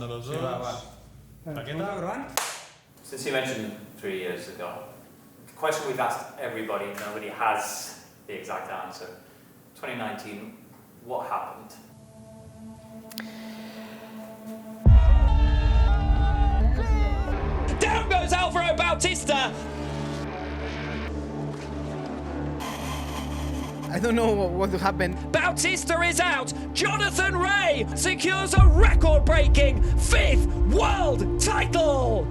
passant els ulls. Paqueta? Since you mentioned 3 years ago, the question we've asked everybody, nobody has the exact answer. 2019, what happened? Down goes Alvaro Bautista! I don't know what will happen. Bautista is out! Jonathan Rea secures a record-breaking 5th world title!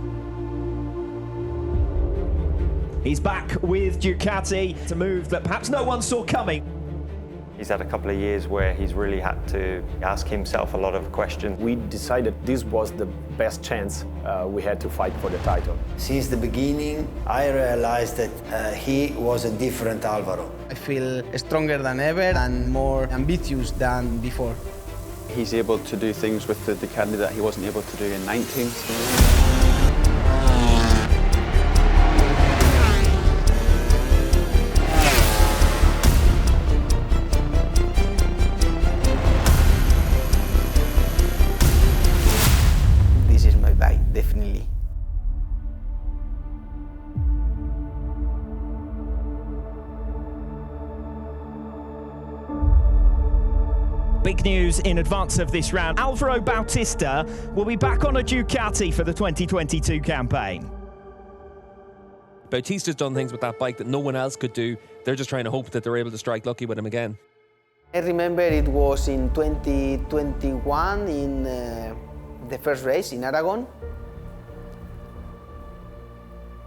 He's back with Ducati. It's a move that perhaps no one saw coming. He's had a couple of years where he's really had to ask himself a lot of questions. We decided this was the best chance we had to fight for the title. Since the beginning, I realized that he was a different Alvaro. I feel stronger than ever and more ambitious than before. He's able to do things with the Ducati that he wasn't able to do in 19. This is my bike, definitely. Big news in advance of this round. Alvaro Bautista will be back on a Ducati for the 2022 campaign. Bautista's done things with that bike that no one else could do. They're just trying to hope that they're able to strike lucky with him again. I remember it was in 2021 in the first race in Aragon.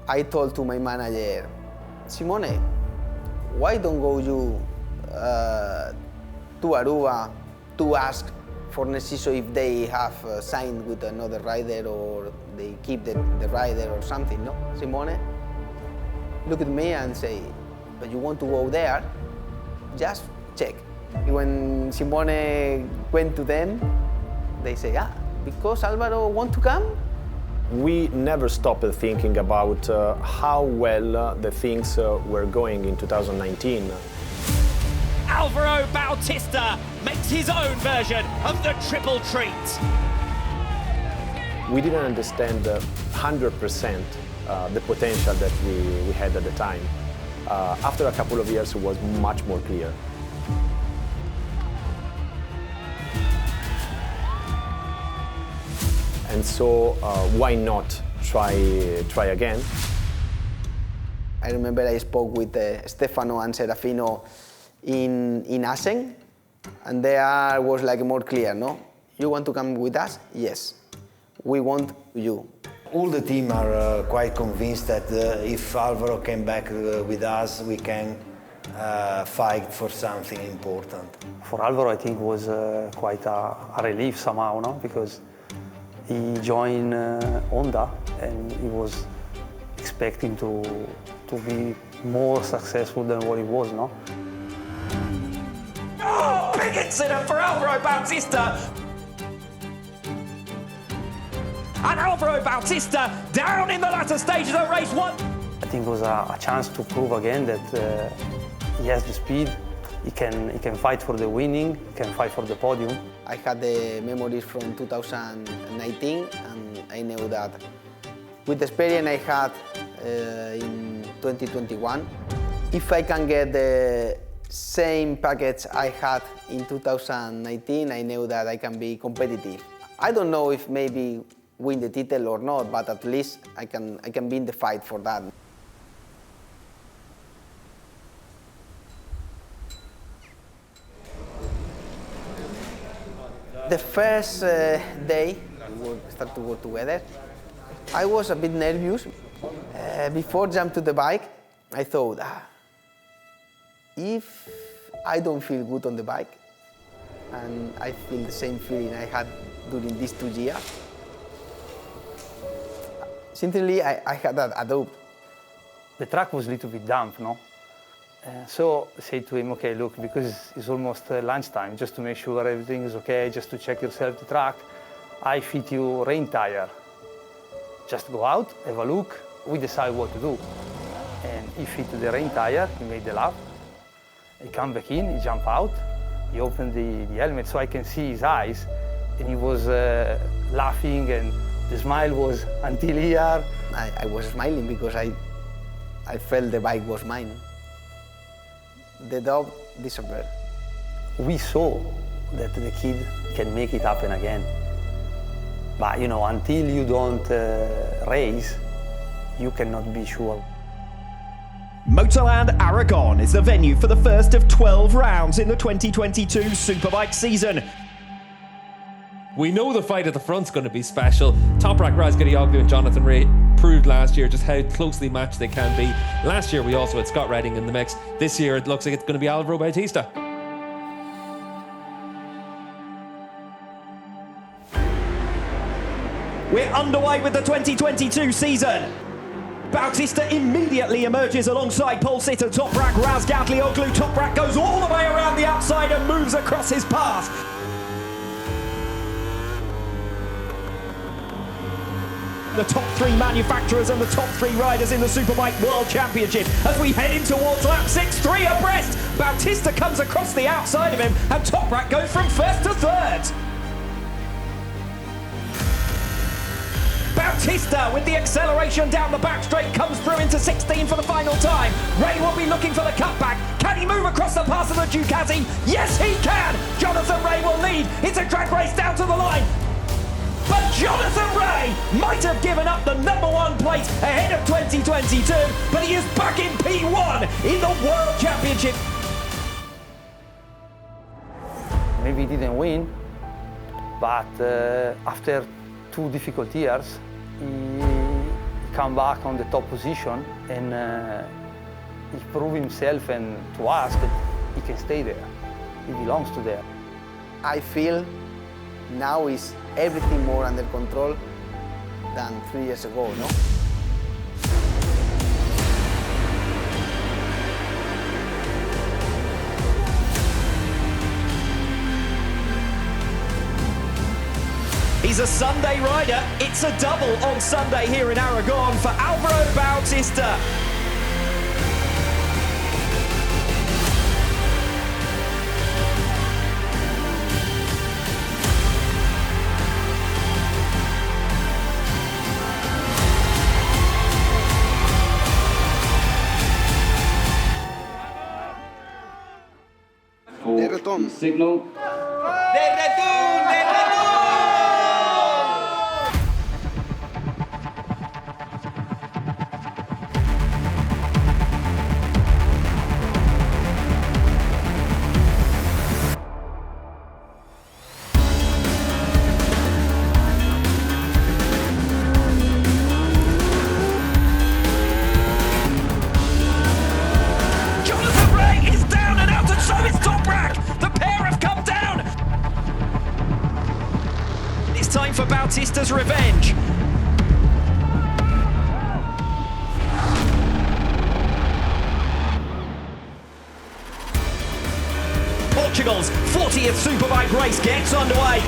I told to my manager, Simone, why don't go you to Aruba to ask for Narciso if they have signed with another rider or they keep the rider or something, no? Simone look at me and say, but you want to go there? Just check. When Simone went to them, they say, because Alvaro want to come? We never stopped thinking about how well the things were going in 2019. Alvaro Bautista makes his own version of the triple treat. We didn't understand 100% the potential that we had at the time. After a couple of years, it was much more clear. And so, why not try again? I remember I spoke with Stefano and Serafino in Assen, and there was like more clear, no? You want to come with us? Yes. We want you. All the team are quite convinced that if Alvaro came back with us, we can fight for something important. For Alvaro, I think was quite a relief somehow, no? Because he joined Honda and he was expecting to be more successful than what he was, no? Oh, big incident for Alvaro Bautista! And Alvaro Bautista down in the latter stages of race 1. I think it was a chance to prove again that he has the speed, he can fight for the winning, he can fight for the podium. I had the memories from 2019, and I know that with the experience I had in 2021, if I can get the same package I had in 2019, I know that I can be competitive. I don't know if maybe win the title or not, but at least I can be in the fight for that. The first day we started to work together, I was a bit nervous. Before jump to the bike, I thought, if I don't feel good on the bike, and I feel the same feeling I had during these 2 years, simply I had a doubt. The track was a little bit damp, no? So I said to him, okay, look, because it's almost lunchtime, just to make sure everything is okay, just to check yourself the track, I fit you rain tire. Just go out, have a look, we decide what to do. And he fit the rain tire, he made the lap. He come back in, he jump out, he opened the helmet so I can see his eyes, and he was laughing, and the smile was until here. I was smiling because I felt the bike was mine. The doubt disappeared. We saw that the kid can make it happen again. But you know, until you don't race, you cannot be sure. Motorland Aragon is the venue for the first of 12 rounds in the 2022 Superbike season. We know the fight at the front's going to be special. Toprak Razgatlioglu and Jonathan Rea proved last year just how closely matched they can be. Last year we also had Scott Redding in the mix. This year it looks like it's going to be Alvaro Bautista. We're underway with the 2022 season. Bautista immediately emerges alongside pole sitter Toprak Razgatlioglu. Toprak goes all the way around the outside and moves across his path. The top 3 manufacturers and the top 3 riders in the Superbike World Championship as we head in towards lap 6, 3 abreast. Bautista comes across the outside of him and Toprak goes from 1st to 3rd. Bautista with the acceleration down the back straight comes through into 16 for the final time. Rea will be looking for the cutback. Can he move across the pass of the Ducati? Yes, he can! Jonathan Rea will lead. It's a drag race down to the line. But Jonathan Rea might have given up the #1 plate ahead of 2022, but he is back in P1 in the World Championship. Maybe he didn't win, but after 2 difficult years, he come back on the top position and he proved himself and to us that he can stay there. He belongs to there. I feel now is everything more under control than 3 years ago, no? He's a Sunday rider. It's a double on Sunday here in Aragon for Alvaro Bautista. Signal. For Bautista's revenge. Portugal's 40th Superbike race gets underway.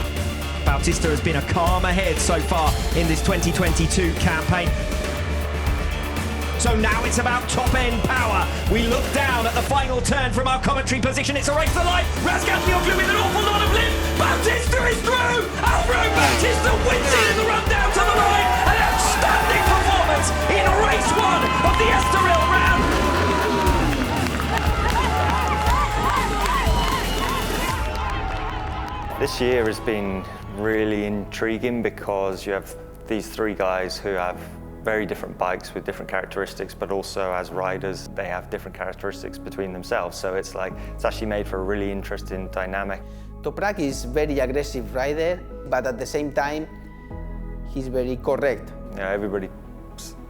Bautista has been a calm ahead so far in this 2022 campaign. So now it's about top-end power. We look down at the final turn from our commentary position. It's a race to the line. Razgatlioglu with an awful lot of lift. Bautista is through. Alvaro Bautista wins it in the run down to the line. An outstanding performance in race 1 of the Estoril round. This year has been really intriguing because you have these 3 guys who have very different bikes with different characteristics, but also as riders, they have different characteristics between themselves. So it's actually made for a really interesting dynamic. Toprak is very aggressive rider, but at the same time, he's very correct. You know, everybody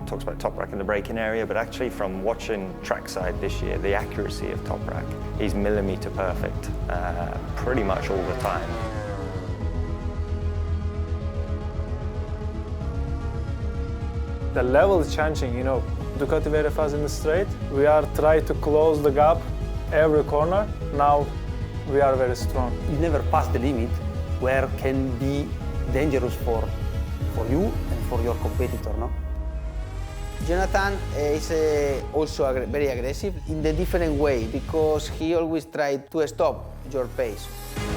talks about Toprak in the braking area, but actually from watching trackside this year, the accuracy of Toprak, he's millimeter perfect pretty much all the time. The level is changing, you know. Ducati very fast in the straight. We are trying to close the gap every corner. Now we are very strong. You never pass the limit where can be dangerous for you and for your competitor, no? Jonathan is also very aggressive in a different way because he always tried to stop your pace.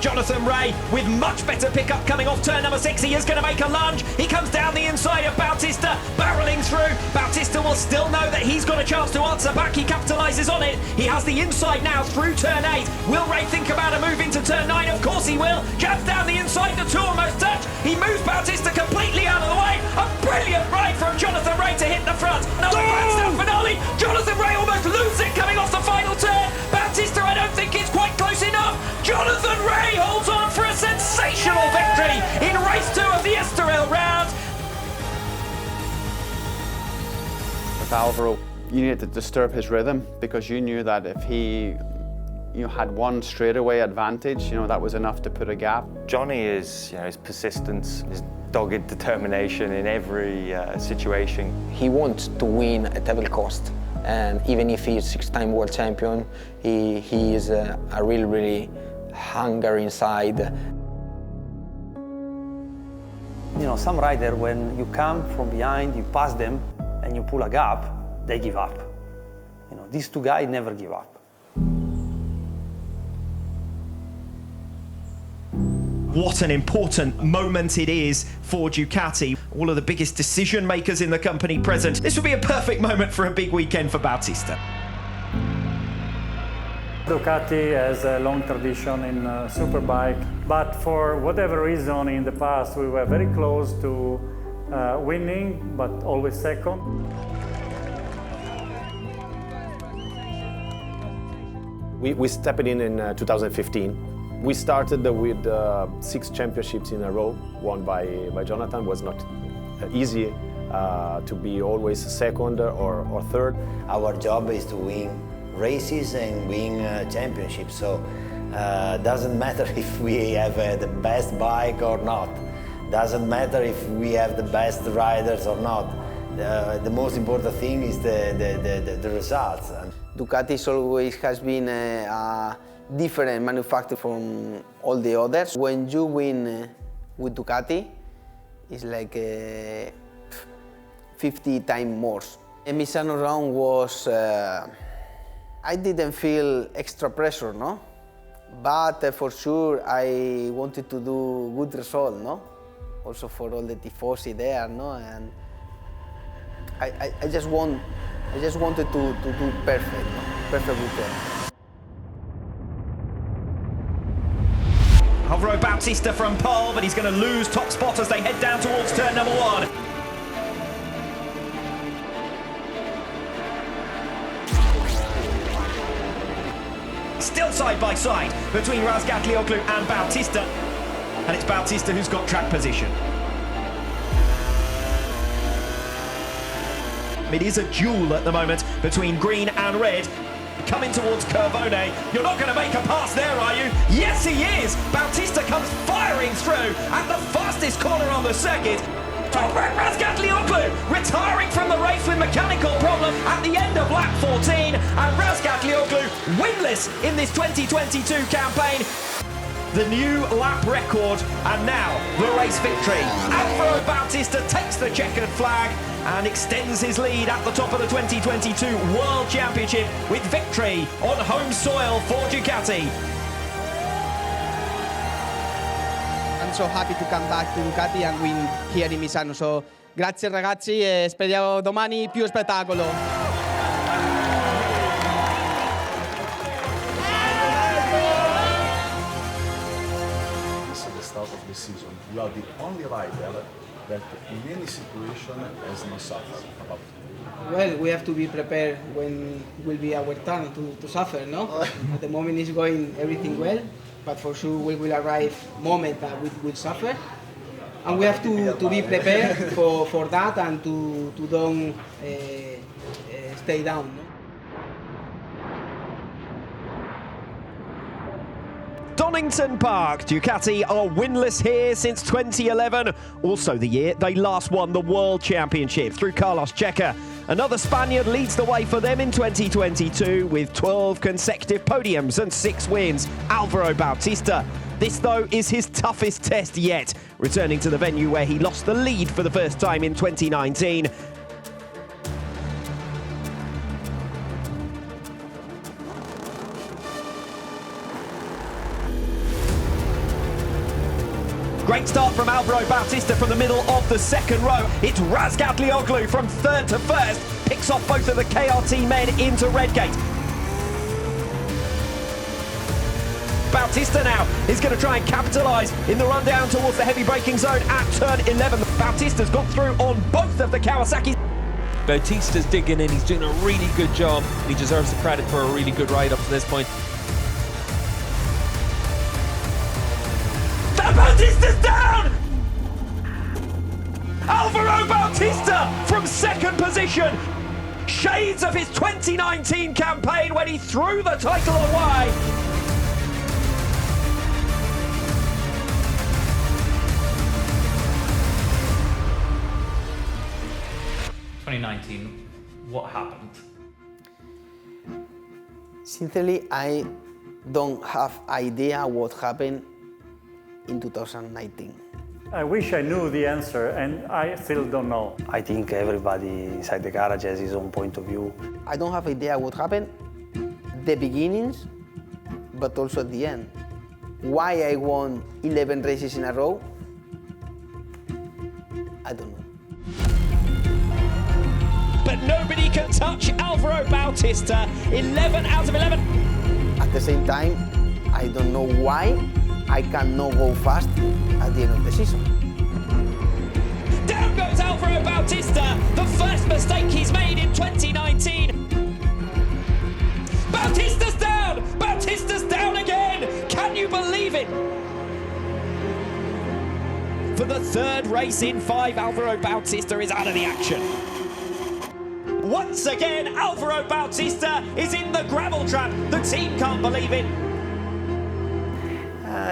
Jonathan Rea with much better pickup coming off turn number 6. He is going to make a lunge. He comes down the inside of Bautista, barreling through. Bautista will still know that he's got a chance to answer back. He capitalises on it. He has the inside now through turn 8. Will Rea think about a move into turn 9? Of course he will. Jabs down the inside, the two almost touch. He moves Bautista completely out of the way. A brilliant ride from Jonathan Rea to hit the front. Another grandstand finale. Jonathan Rea almost loses it coming off the final turn. Bautista, I don't think it's quite close enough. Jonathan Rea holds on for a sensational victory in race 2 of the Estoril round. With Alvaro, you needed to disturb his rhythm because you knew that if he had one straightaway advantage, that was enough to put a gap. Johnny is, his persistence, his dogged determination in every situation. He wants to win at every cost, and even if he's 6-time world champion, he is a really hunger inside. Some rider, when you come from behind, you pass them, and you pull a gap, they give up. These two guys never give up. What an important moment it is for Ducati. All of the biggest decision makers in the company present. This would be a perfect moment for a big weekend for Bautista. Ducati has a long tradition in Superbike, but for whatever reason in the past we were very close to winning, but always second. We stepped in 2015. We started with 6 championships in a row, won by Jonathan. It was not easy to be always second or third. Our job is to win races and win championships, so doesn't matter if we have the best bike or not. Doesn't matter if we have the best riders or not. The most important thing is the results. Ducati always has been a different manufacturer from all the others. When you win with Ducati, it's like 50 times more. The Misano round was, I didn't feel extra pressure, no? But for sure I wanted to do good result, no? Also for all the tifosi there, no? And I just wanted to do perfect, no? Perfect weekend. Alvaro Bautista from pole, but he's going to lose top spot as they head down towards turn number 1. Still side by side between Razgatlioglu and Bautista, and it's Bautista who's got track position. It is a duel at the moment between green and red. Coming towards Curvone. You're not going to make a pass there, are you? Yes, he is! Bautista comes firing through at the fastest corner on the circuit. Toprak Razgatlioglu retiring from the race with mechanical problem at the end of lap 14, and Razgatlioglu winless in this 2022 campaign. The new lap record, and now the race victory. Alvaro Bautista takes the checkered flag and extends his lead at the top of the 2022 World Championship with victory on home soil for Ducati. I'm so happy to come back to Ducati and win here in Misano. So grazie ragazzi e speriamo domani più spettacolo. This is the start of the season. You are the only rider that in any situation has no suffer about it. Well, we have to be prepared when will be our turn to suffer, no? At the moment it's going everything well, but for sure we will arrive moment that we will suffer. And we have to be prepared for that and to don't stay down. No? Donington Park. Ducati are winless here since 2011, also the year they last won the World Championship through Carlos Checa. Another Spaniard leads the way for them in 2022 with 12 consecutive podiums and 6 wins, Alvaro Bautista. This, though, is his toughest test yet, returning to the venue where he lost the lead for the first time in 2019. Great start from Alvaro Bautista from the middle of the second row. It's Razgatlioglu from third to first. Picks off both of the KRT men into Redgate. Bautista now is going to try and capitalise in the run down towards the heavy braking zone at turn 11. Bautista's got through on both of the Kawasaki's. Bautista's digging in, he's doing a really good job. He deserves the credit for a really good ride up to this point. Bautista's down! Alvaro Bautista from second position. Shades of his 2019 campaign when he threw the title away. 2019, what happened? Sincerely, I don't have idea what happened in 2019. I wish I knew the answer, and I still don't know. I think everybody inside the garage has his own point of view. I don't have idea what happened, the beginnings, but also at the end. Why I won 11 races in a row, I don't know. But nobody can touch Alvaro Bautista. 11 out of 11. At the same time, I don't know why I cannot go fast at the end of the season. Down goes Alvaro Bautista, the first mistake he's made in 2019. Bautista's down! Bautista's down again! Can you believe it? For the third race in 5, Alvaro Bautista is out of the action. Once again, Alvaro Bautista is in the gravel trap. The team can't believe it.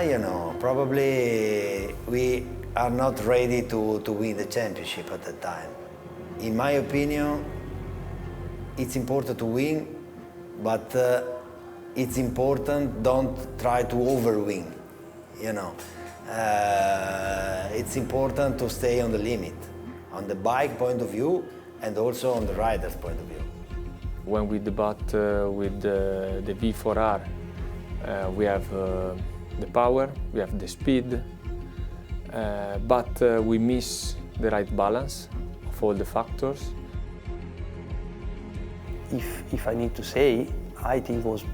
You know, probably we are not ready to win the championship at that time. In my opinion, it's important to win, but it's important don't try to overwin, you know. It's important to stay on the limit, on the bike point of view, and also on the rider's point of view. When we debut with the V4R, we have the power, we have the speed, but we miss the right balance of all the factors. If I need to say, I think it was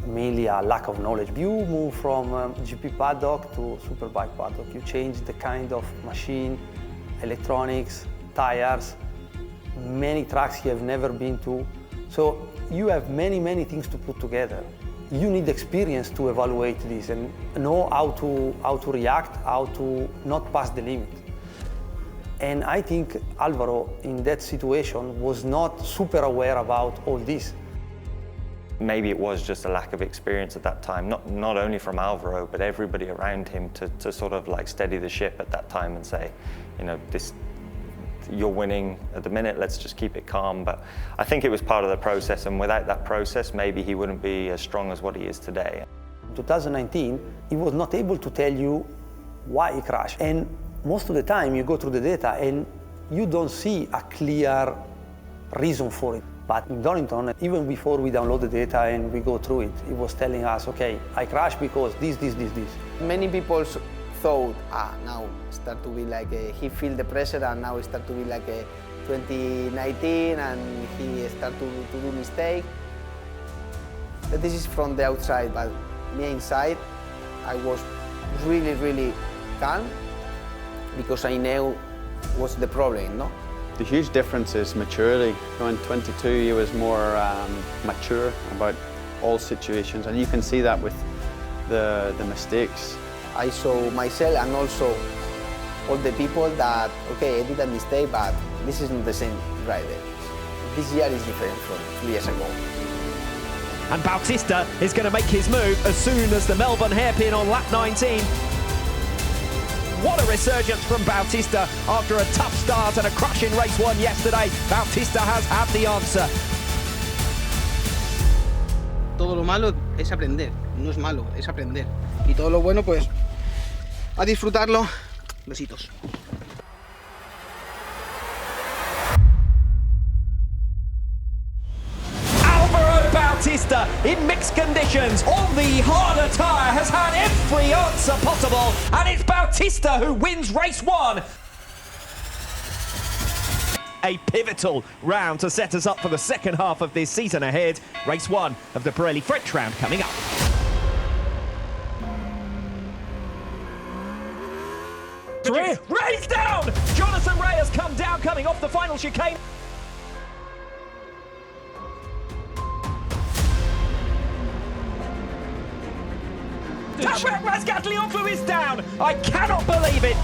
mainly a lack of knowledge. You move from GP paddock to Superbike paddock. You change the kind of machine, electronics, tires, many tracks you have never been to. So you have many things to put together. You need experience to evaluate this and know how to react, how to not pass the limit. And I think Alvaro, in that situation, was not super aware about all this. Maybe it was just a lack of experience at that time, not only from Alvaro, but everybody around him to sort of like steady the ship at that time and say, you know, you're winning at the minute, let's just keep it calm. But I think it was part of the process, and without that process, maybe he wouldn't be as strong as what he is today. In 2019, he was not able to tell you why he crashed. And most of the time, you go through the data and you don't see a clear reason for it. But in Donington, even before we download the data and we go through it, he was telling us, okay, I crashed because this. Many people thought, now start to be like he feel the pressure and now it start to be like 2019 and he start to do mistake. But this is from the outside, but me inside, I was really calm because I knew what's the problem, no? The huge difference is maturity. In 22, he was more mature about all situations, and you can see that with the mistakes. I saw myself and also all the people that, okay, I did a mistake, but this is not the same rider. This year is different from 3 years ago. And Bautista is going to make his move as soon as the Melbourne hairpin on lap 19. What a resurgence from Bautista after a tough start and a crash in race 1 yesterday. Bautista has had the answer. Todo lo malo es aprender, no es malo, es aprender. Y todo lo bueno, pues, a disfrutarlo. Besitos. Alvaro Bautista in mixed conditions on the harder tyre has had every answer possible, and it's Bautista who wins race 1. A pivotal round to set us up for the second half of this season ahead. Race 1 of the Pirelli French round coming up. Race down! Jonathan Rea has come down, coming off the final chicane. Toprak Razgatlioglu is down! I cannot believe it!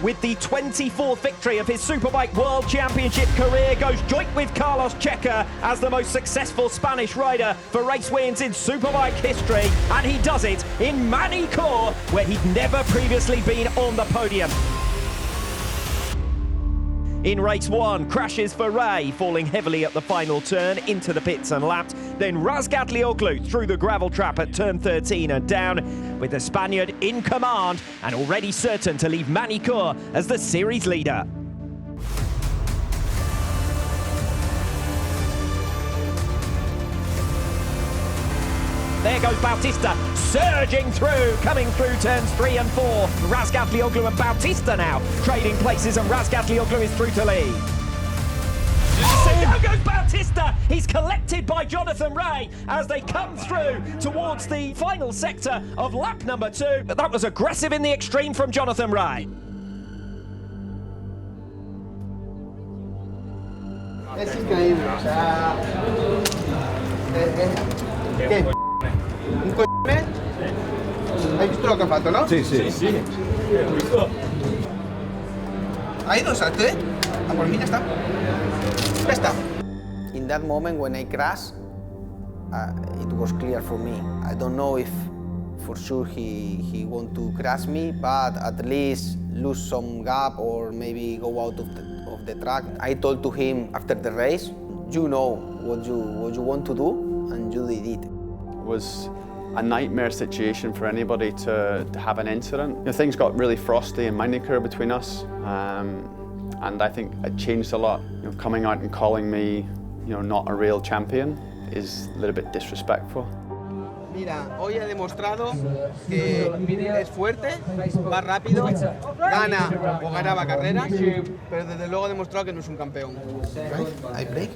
With the 24th victory of his Superbike World Championship career, goes joint with Carlos Checa as the most successful Spanish rider for race wins in Superbike history, and he does it in Magny-Cours, where he'd never previously been on the podium. In race 1, crashes for Rea, falling heavily at the final turn into the pits and lapped. Then Razgatlioglu through the gravel trap at turn 13 and down, with the Spaniard in command and already certain to leave Magny-Cours as the series leader. There goes Bautista, surging through, coming through turns 3 and 4. Razgatlioglu and Bautista now trading places, and Razgatlioglu is through to lead. Oh, down goes Bautista! He's collected by Jonathan Rea as they come through towards the final sector of lap number 2. But that was aggressive in the extreme from Jonathan Rea. Es increíble, o sea... ¿Qué? ¿Un coño? ¿Has visto lo que ha fatto, no? Sí, sí. Ha ido salto, ¿eh? A por mí ya está. Ya está. In that moment when I crashed, it was clear for me. I don't know if for sure he want to crash me, but at least lose some gap or maybe go out of the track. I told to him after the race, you know what you want to do, and you did it. It was a nightmare situation for anybody to have an incident. You know, things got really frosty in Magny-Cours between us, and I think it changed a lot. You know, coming out and calling me, you know, not a real champion is a little bit disrespectful. Mira, hoy ha demostrado que es fuerte, va rápido, gana o ganaba carreras, pero desde luego ha demostrado que no es un campeón. I break.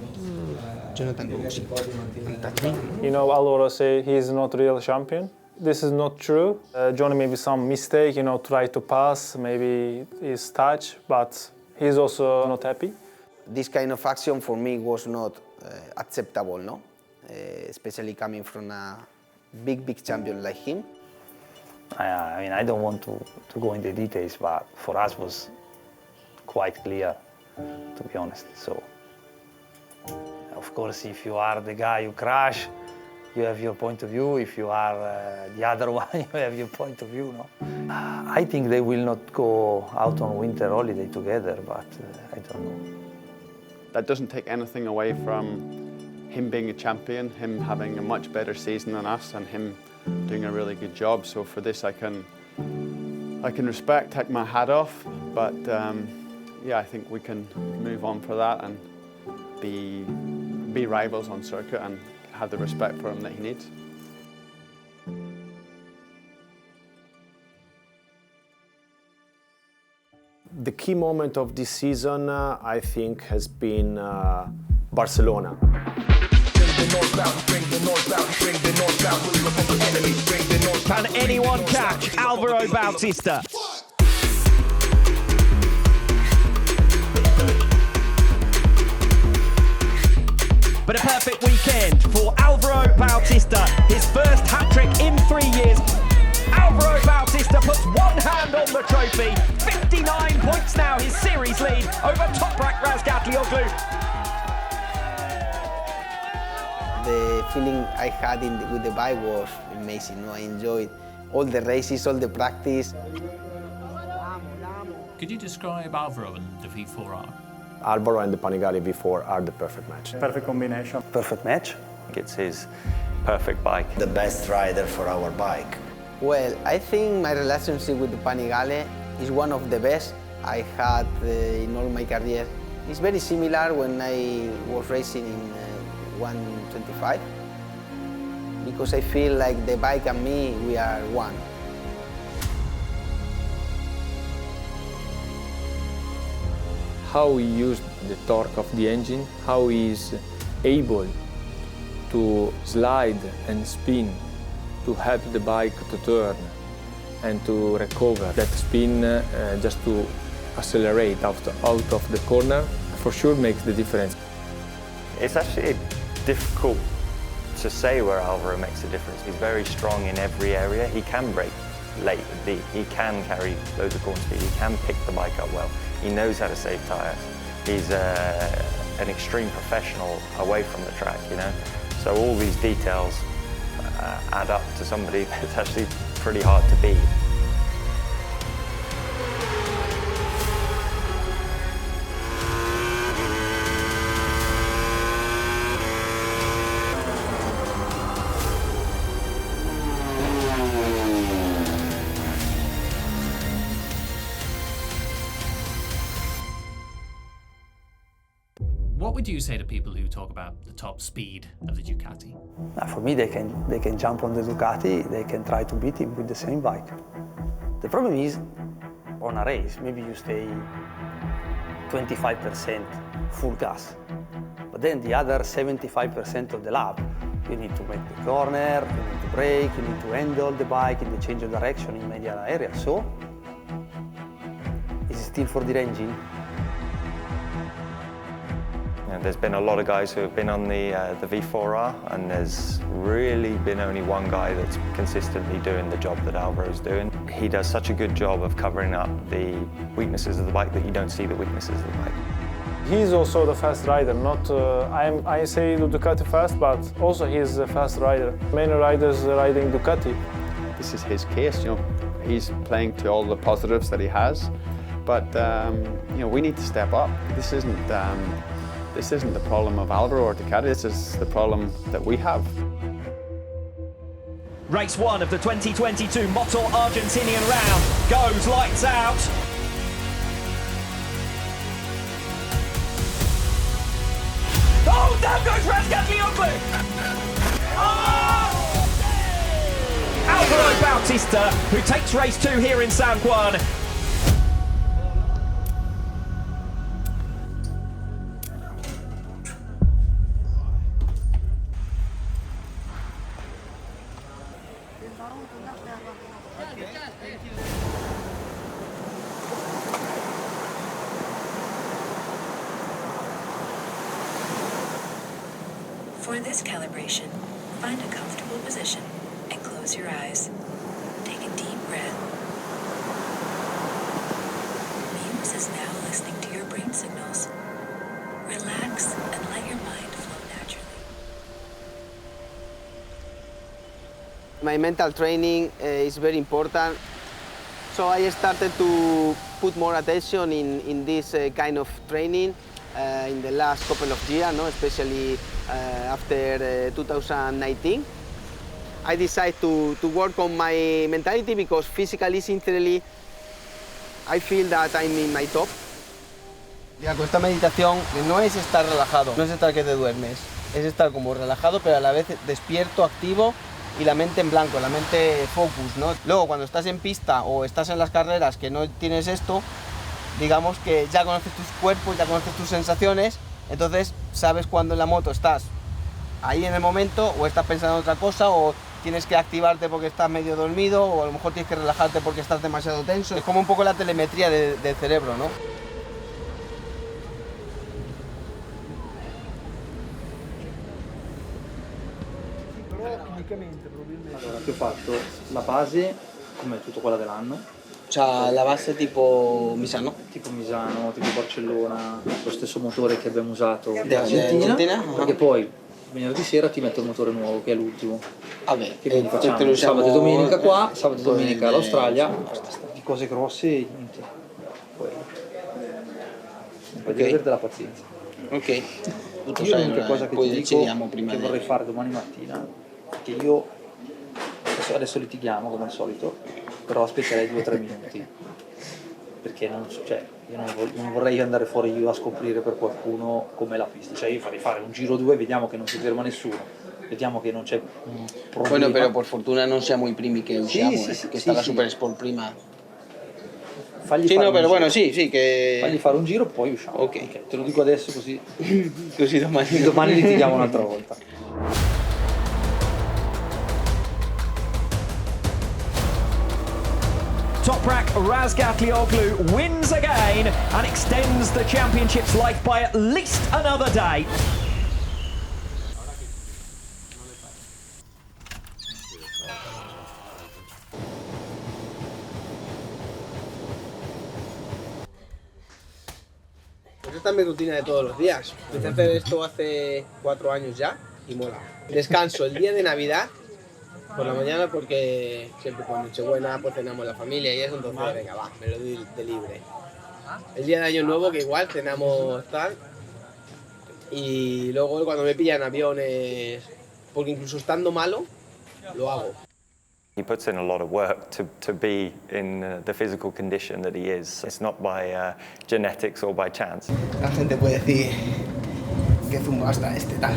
Jonathan goes and touch me. You know, Alvaro say he's not real champion. This is not true. Johnny maybe some mistake, you know, try to pass, maybe his touch, but he's also not happy. This kind of action for me was not acceptable, no? Especially coming from a big champion like him. I mean, I don't want to go into details, but for us was quite clear, to be honest. So, of course, if you are the guy who crash, you have your point of view. If you are the other one, you have your point of view, no? I think they will not go out on winter holiday together, but I don't know. That doesn't take anything away from him being a champion, him having a much better season than us, and him doing a really good job. So for this, I can respect, take my hat off, but yeah, I think we can move on for that and be rivals on circuit and have the respect for him that he needs. The key moment of this season, I think, has been Barcelona. Can anyone catch Alvaro Bautista? But a perfect weekend for Alvaro Bautista. His first hat-trick in 3 years. Alvaro Bautista puts one hand on the trophy. 59 points now, his series lead over Toprak Razgatlioglu. The feeling I had with the bike was amazing. I enjoyed all the races, all the practice. Could you describe Alvaro and the V4R? Alvaro and the Panigale V4 are the perfect match. Perfect combination. Perfect match. It's his perfect bike. The best rider for our bike. Well, I think my relationship with the Panigale is one of the best I had in all my career. It's very similar when I was racing 125 because I feel like the bike and me, we are one. How he used the torque of the engine, how he is able to slide and spin to help the bike to turn and to recover that spin just to accelerate out of the corner, for sure makes the difference. It's actually difficult to say where Alvaro makes a difference. He's very strong in every area. He can brake late and deep. He can carry loads of corner speed. He can pick the bike up well. He knows how to save tyres. He's an extreme professional away from the track, you know. So all these details add up to somebody that's actually pretty hard to beat. What would you say to people who talk about the top speed of the Ducati? For me, they can jump on the Ducati, they can try to beat him with the same bike. The problem is, on a race, maybe you stay 25% full gas, but then the other 75% of the lap, you need to make the corner, you need to brake, you need to handle the bike in the change of direction in many other areas. So, is it still for the engine? There's been a lot of guys who have been on the V4R, and there's really been only one guy that's consistently doing the job that Alvaro's doing. He does such a good job of covering up the weaknesses of the bike that you don't see the weaknesses of the bike. He's also the fast rider, not I say Ducati fast, but also he's a fast rider. Many riders riding Ducati. This is his case, you know. He's playing to all the positives that he has, but you know, we need to step up. This isn't the problem of Alvaro or Ducati, this is the problem that we have. Race 1 of the 2022 Motor Argentinian round goes lights out. Oh, down goes Razgatlioglu! Oh! Alvaro Bautista, who takes race 2 here in San Juan. For this calibration, find a comfortable position and close your eyes. Take a deep breath. Muse is now listening to your brain signals. Relax and let your mind flow naturally. My mental training is very important. So I started to put more attention in this kind of training in the last couple of years, no? Especially after 2019. I decided to work on my mentality because physically, sincerely, I feel that I'm in my top. Ya, con esta meditación no es estar relajado, no es estar que te duermes, es estar como relajado pero a la vez despierto, activo y la mente en blanco, la mente focus, ¿no? Luego cuando estás en pista o estás en las carreras que no tienes esto, digamos que ya conoces tus cuerpos, ya conoces tus sensaciones, entonces sabes cuando en la moto estás ahí en el momento o estás pensando en otra cosa o tienes que activarte porque estás medio dormido o a lo mejor tienes que relajarte porque estás demasiado tenso. Es como un poco la telemetría del cerebro, ¿no? Allora, ti ho fatto la base come tutto quella dell'anno. Cioè la base tipo Misano? Tipo Misano, tipo Barcellona, lo stesso motore che abbiamo usato in De Argentina, Argentina? e poi venerdì sera ti metto il motore nuovo che è l'ultimo. Vabbè, che quindi facciamo sabato e domenica qua, sabato e domenica all'Australia, di cose grosse e niente. Poi devi avere della pazienza. Ok. Io l'unica cosa che ti dico che vorrei fare domani mattina, che io adesso litighiamo come al solito, però aspetterei 2 o 3 minuti. perché io non vorrei andare fuori io a scoprire per qualcuno com'è la pista, cioè io farei fare un giro 2, vediamo che non si ferma nessuno, vediamo che non c'è un problema. Bueno, pero por fortuna non siamo i primi che usciamo, che sta la Super Sport prima. Fagli fare però bueno, sì, che... Fagli fare un giro, poi usciamo. Ok, te lo dico adesso così. Così domani litighiamo un'altra volta. Toprak Razgatlioglu wins again and extends the championship's life by at least another day. Pues esta es mi rutina de todos los días. Empecé a hacer esto hace 4 años ya y mola. Descanso el día de Navidad por la mañana porque siempre por Nochebuena pues cenamos la familia y eso, entonces venga, va, me lo doy de libre. El día de Año Nuevo que igual cenamos tal y luego cuando me pillan aviones, porque incluso estando malo, lo hago. He puts in a lot of work to be in the physical condition that he is. It's not by genetics or by chance. La gente puede decir que zumbasta tal,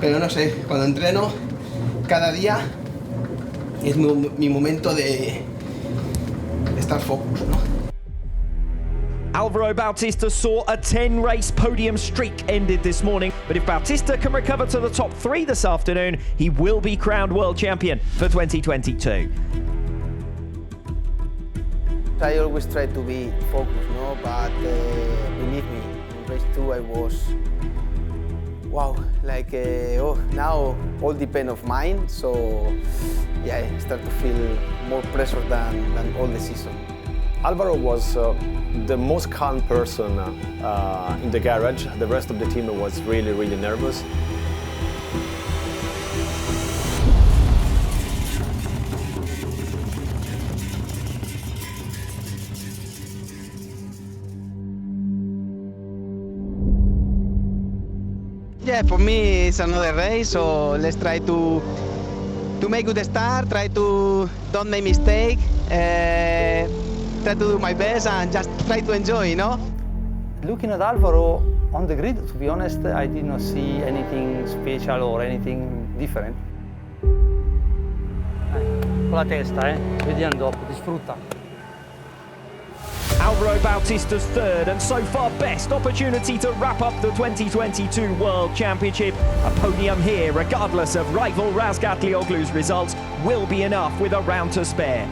pero no sé, cuando entreno cada día es mi momento de estar focus, ¿no? Álvaro Bautista saw a 10-race podium streak ended this morning, but if Bautista can recover to the top 3 this afternoon, he will be crowned world champion for 2022. I always try to be focused, no? But believe me, in race 2 I was, wow, like, now all depend of mine, so yeah, I start to feel more pressure than all the season. Álvaro was the most calm person in the garage. The rest of the team was really, really nervous. Yeah, for me it's another race, so let's try to make good start, try to don't make mistake, try to do my best and just try to enjoy, you know? Looking at Álvaro on the grid, to be honest, I did not see anything special or anything different. Con la testa, vediamo dopo, ti sfrutta. Álvaro Bautista's third and so far best opportunity to wrap up the 2022 World Championship. A podium here, regardless of rival Razgatlioglu's results, will be enough with a round to spare.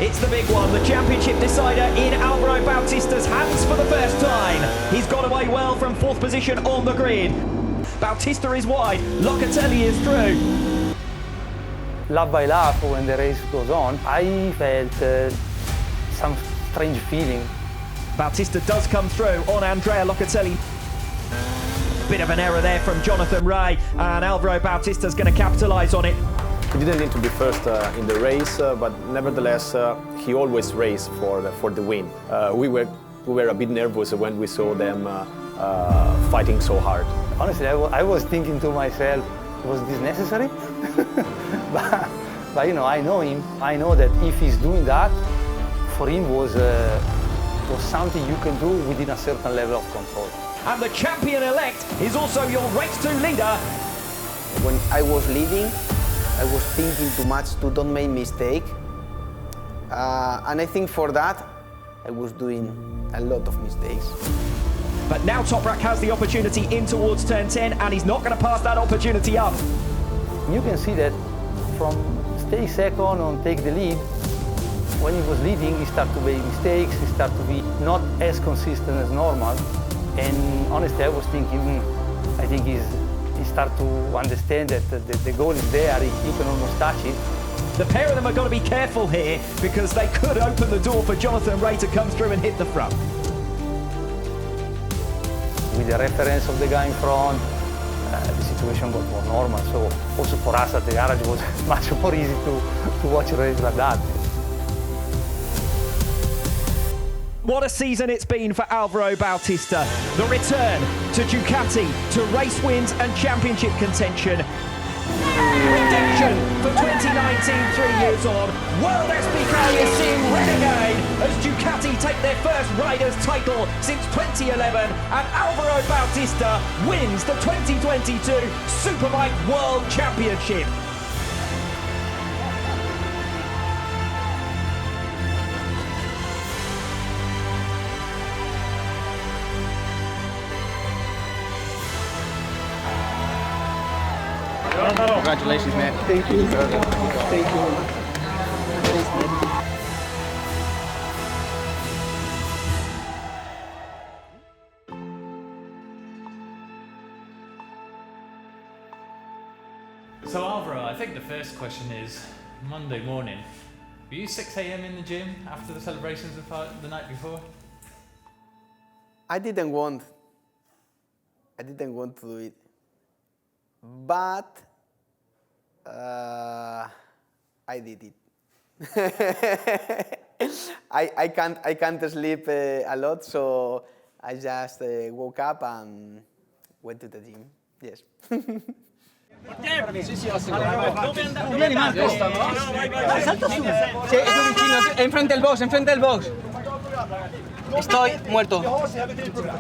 It's the big one, the championship decider in Álvaro Bautista's hands for the first time. He's got away well from 4th position on the grid. Bautista is wide, Locatelli is through. Lap by lap, when the race goes on, I felt some strange feeling. Bautista does come through on Andrea Locatelli. Bit of an error there from Jonathan Rea, and Álvaro Bautista's going to capitalise on it. He didn't need to be first in the race, but nevertheless, he always raced for the win. We were a bit nervous when we saw them fighting so hard. Honestly, I was thinking to myself, was this necessary? but you know, I know him. I know that if he's doing that, for him was something you can do within a certain level of control. And the champion-elect is also your Race 2 leader. When I was leading, I was thinking too much to don't make mistake. And I think for that, I was doing a lot of mistakes. But now Toprak has the opportunity in towards turn 10, and he's not going to pass that opportunity up. You can see that from stay second on take the lead, when he was leading, he started to make mistakes, he started to be not as consistent as normal. And honestly, I was thinking, I think he started to understand that the goal is there, you can almost touch it. The pair of them are going to be careful here because they could open the door for Jonathan Rea to come through and hit the front. With the reference of the guy in front, the situation got more normal. So also for us at the garage it was much more easy to watch a race like that. What a season it's been for Álvaro Bautista. The return to Ducati, to race wins and championship contention. Redemption for 2019, 3 years on. World SBK is seeing red again as Ducati take their first Riders' title since 2011 and Alvaro Bautista wins the 2022 Superbike World Championship. Congratulations, man. Thank you. Thank you. So Alvaro, I think the first question is, Monday morning, were you 6 a.m. in the gym after the celebrations the night before? I didn't want to do it, but I did it. I can't sleep a lot, so I just woke up and went to the gym. Yes. Sí, sí, no viene mal, Costa, ¿no? Salta su. Sí, es muy chino. Enfrente del box. Estoy muerto.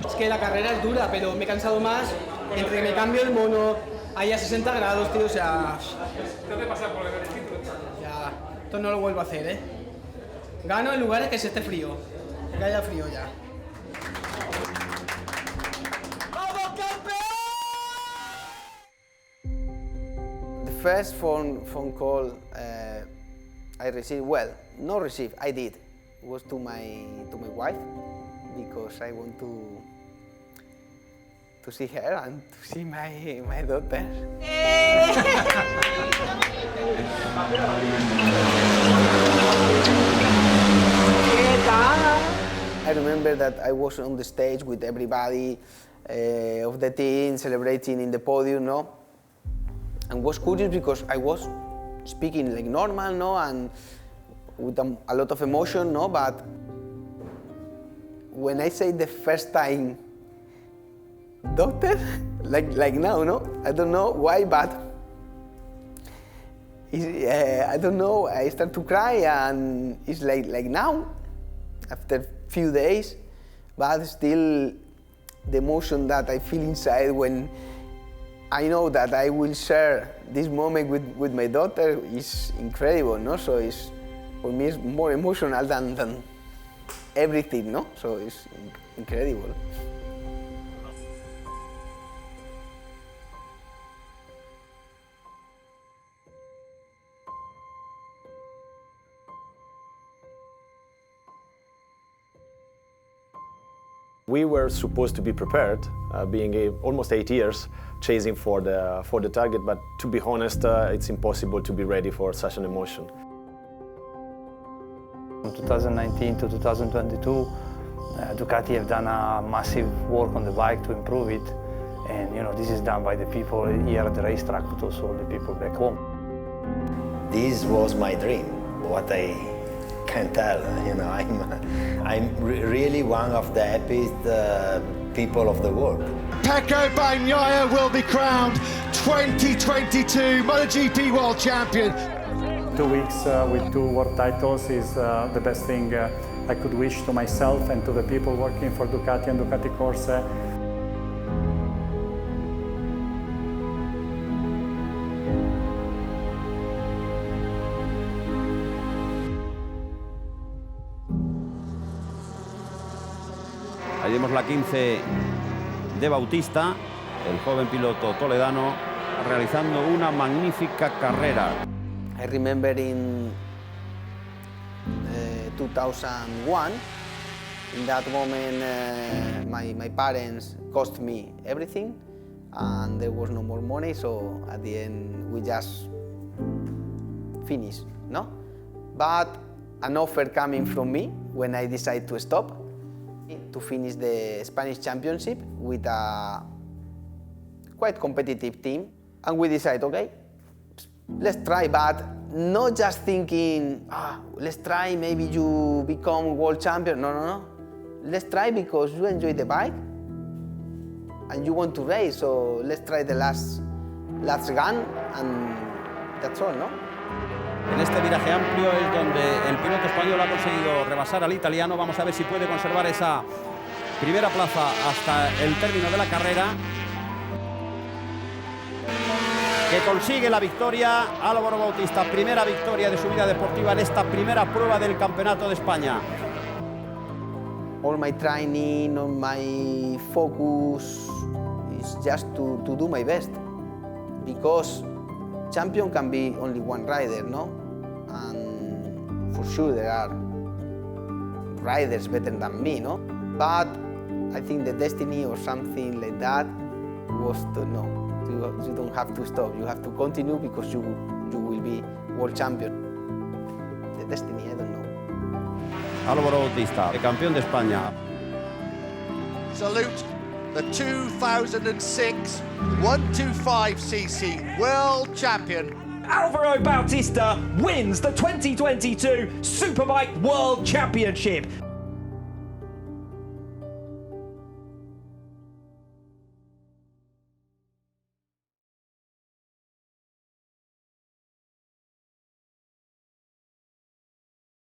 Es que la carrera es dura, pero me he cansado más. Entre que me cambio el mono, hay a 60 grados, tío, o sea... Ya, esto no lo vuelvo a hacer, ¿eh? Gano en lugares que se esté frío. Que haya frío ya. First phone call I received, well, not received, I did, was to my wife, because I want to see her and to see my daughter. I remember that I was on the stage with everybody of the team celebrating in the podium, no? And was curious because I was speaking like normal, no, and with a lot of emotion, no, but when I say the first time, doctor, like now, no, I don't know why, but I don't know, I start to cry and it's like now, after a few days, but still the emotion that I feel inside when I know that I will share this moment with my daughter is incredible, no? So it's, for me, it's more emotional than everything, no? So it's incredible. We were supposed to be prepared, being almost 8 years chasing for the target, but to be honest, it's impossible to be ready for such an emotion. From 2019 to 2022, Ducati have done a massive work on the bike to improve it, and you know this is done by the people here at the racetrack, but also the people back home. This was my dream. What I can tell, you know, I'm really one of the happiest people of the world. Pecco Bagnaia will be crowned 2022 MotoGP World Champion. 2 weeks with 2 world titles is the best thing I could wish to myself and to the people working for Ducati and Ducati Corse. Ahí vemos la 15 de Bautista, el joven piloto toledano, realizando una magnífica carrera. I remember in 2001, in that moment my parents cost me everything and there was no more money, so at the end we just finished, no? But an offer coming from me when I decided to stop, to finish the Spanish Championship with a quite competitive team, and we decided, okay, let's try, but not just thinking, let's try, maybe you become world champion. No. Let's try because you enjoy the bike and you want to race, so let's try the last run and That's all, no? En este viraje amplio es donde el piloto español ha conseguido rebasar al italiano. Vamos a ver si puede conservar esa primera plaza hasta el término de la carrera. Que consigue la victoria Álvaro Bautista, primera victoria de su vida deportiva en esta primera prueba del Campeonato de España. All my training, all my focus is just to do my best, because champion can be only one rider, no? And for sure there are riders better than me, no? But I think the destiny or something like that was to know. You don't have to stop, you have to continue because you will be world champion. The destiny, I don't know. Álvaro Bautista, el campeón de España. Salute the 2006 125cc world champion. Álvaro Bautista wins the 2022 Superbike World Championship.